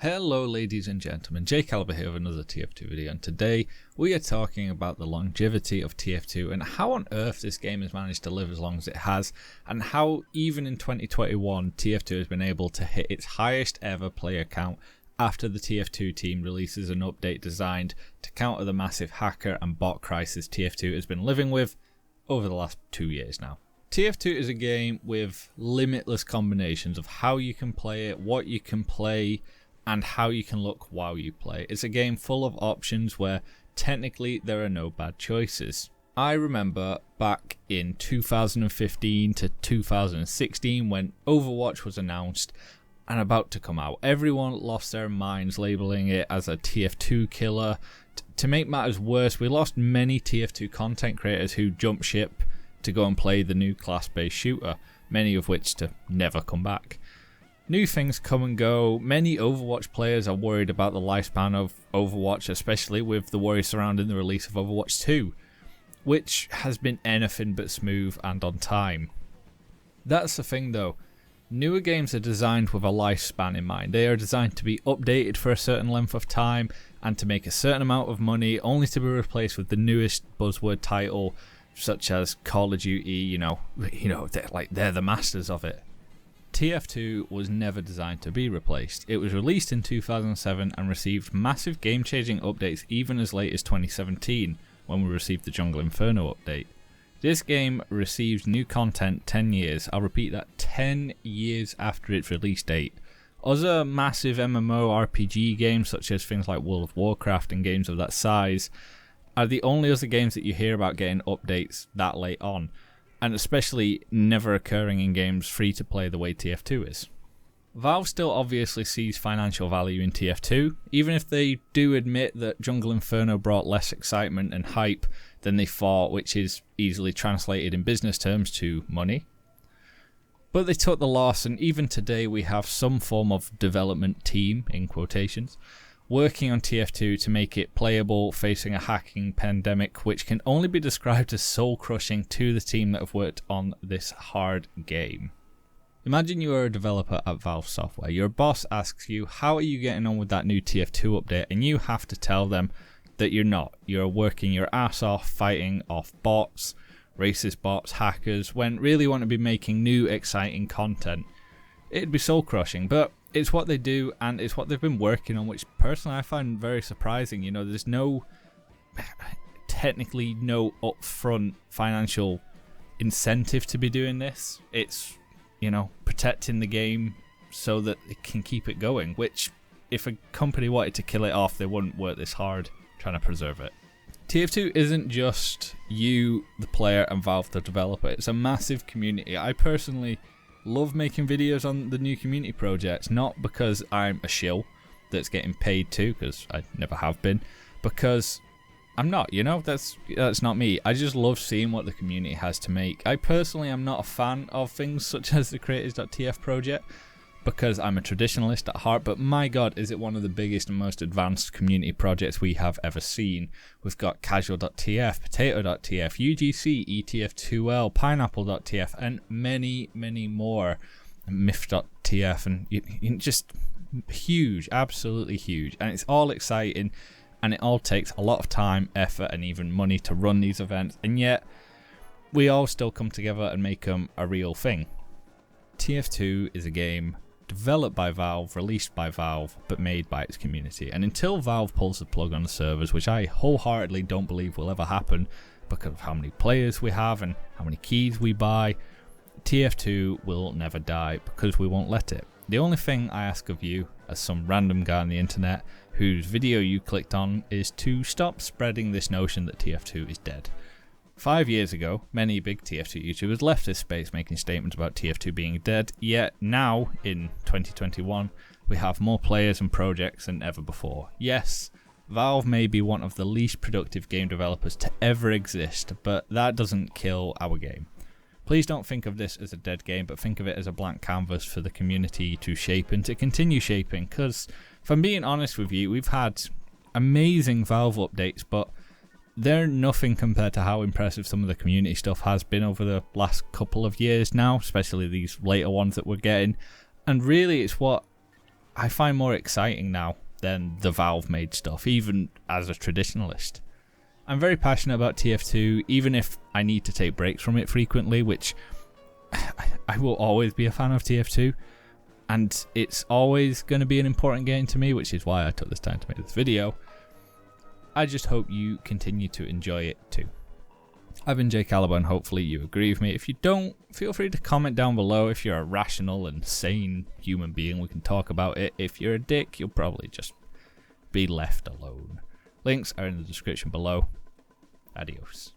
Hello ladies and gentlemen, Jake Caliber here with another TF2 video, and today we are talking about the longevity of TF2 and how on earth this game has managed to live as long as it has, and how even in 2021 TF2 has been able to hit its highest ever player count after the TF2 team releases an update designed to counter the massive hacker and bot crisis TF2 has been living with over the last 2 years now. TF2 is a game with limitless combinations of how you can play it, what you can play, and how you can look while you play. It's a game full of options where technically there are no bad choices. I remember back in 2015 to 2016 when Overwatch was announced and about to come out. Everyone lost their minds labeling it as a TF2 killer. To make matters worse, we lost many TF2 content creators who jumped ship to go and play the new class-based shooter, many of which to never come back. New things come and go. Many Overwatch players are worried about the lifespan of Overwatch, especially with the worry surrounding the release of Overwatch 2, which has been anything but smooth and on time. That's the thing though, newer games are designed with a lifespan in mind. They are designed to be updated for a certain length of time and to make a certain amount of money, only to be replaced with the newest buzzword title such as Call of Duty. They're the masters of it. TF2 was never designed to be replaced. It was released in 2007 and received massive game-changing updates even as late as 2017 when we received the Jungle Inferno update. This game received new content 10 years, I'll repeat that, 10 years after its release date. Other massive MMORPG games such as things like World of Warcraft and games of that size are the only other games that you hear about getting updates that late on, and especially never occurring in games free to play the way TF2 is. Valve still obviously sees financial value in TF2, even if they do admit that Jungle Inferno brought less excitement and hype than they thought, which is easily translated in business terms to money. But they took the loss, and even today we have some form of development team, in quotations, working on TF2 to make it playable, facing a hacking pandemic which can only be described as soul-crushing to the team that have worked on this hard game. Imagine you are a developer at Valve Software. Your boss asks you, how are you getting on with that new TF2 update? And you have to tell them that you're not. You're working your ass off fighting off bots, racist bots, hackers, when really want to be making new exciting content. It'd be soul-crushing, but it's what they do, and it's what they've been working on, which personally I find very surprising. You know, there's technically no upfront financial incentive to be doing this. It's, protecting the game so that it can keep it going, which if a company wanted to kill it off, they wouldn't work this hard trying to preserve it. TF2 isn't just you, the player, and Valve, the developer. It's a massive community. I personally love making videos on the new community projects, not because I'm a shill that's getting paid to, because I never have been, because I'm not, that's not me. I just love seeing what the community has to make. I personally am not a fan of things such as the creators.tf project, because I'm a traditionalist at heart, but my god, is it one of the biggest and most advanced community projects we have ever seen. We've got casual.tf, potato.tf, UGC, ETF2L, pineapple.tf, and many, many more. myth.tf, and just huge, absolutely huge. And it's all exciting, and it all takes a lot of time, effort, and even money to run these events, and yet we all still come together and make them a real thing. TF2 is a game developed by Valve, released by Valve, but made by its community. And until Valve pulls the plug on the servers, which I wholeheartedly don't believe will ever happen because of how many players we have and how many keys we buy, TF2 will never die because we won't let it. The only thing I ask of you, as some random guy on the internet whose video you clicked on, is to stop spreading this notion that TF2 is dead. 5 years ago, many big TF2 YouTubers left this space making statements about TF2 being dead, yet now, in 2021, we have more players and projects than ever before. Yes, Valve may be one of the least productive game developers to ever exist, but that doesn't kill our game. Please don't think of this as a dead game, but think of it as a blank canvas for the community to shape and to continue shaping, because if I'm being honest with you, we've had amazing Valve updates, but they're nothing compared to how impressive some of the community stuff has been over the last couple of years now, especially these later ones that we're getting. And really, it's what I find more exciting now than the Valve made stuff, even as a traditionalist. I'm very passionate about TF2, even if I need to take breaks from it frequently, which I will always be a fan of TF2, and it's always going to be an important game to me, which is why I took this time to make this video. I just hope you continue to enjoy it too. I've been Jay Caliber, and hopefully you agree with me. If you don't, feel free to comment down below. If you're a rational and sane human being, we can talk about it. If you're a dick, you'll probably just be left alone. Links are in the description below. Adios.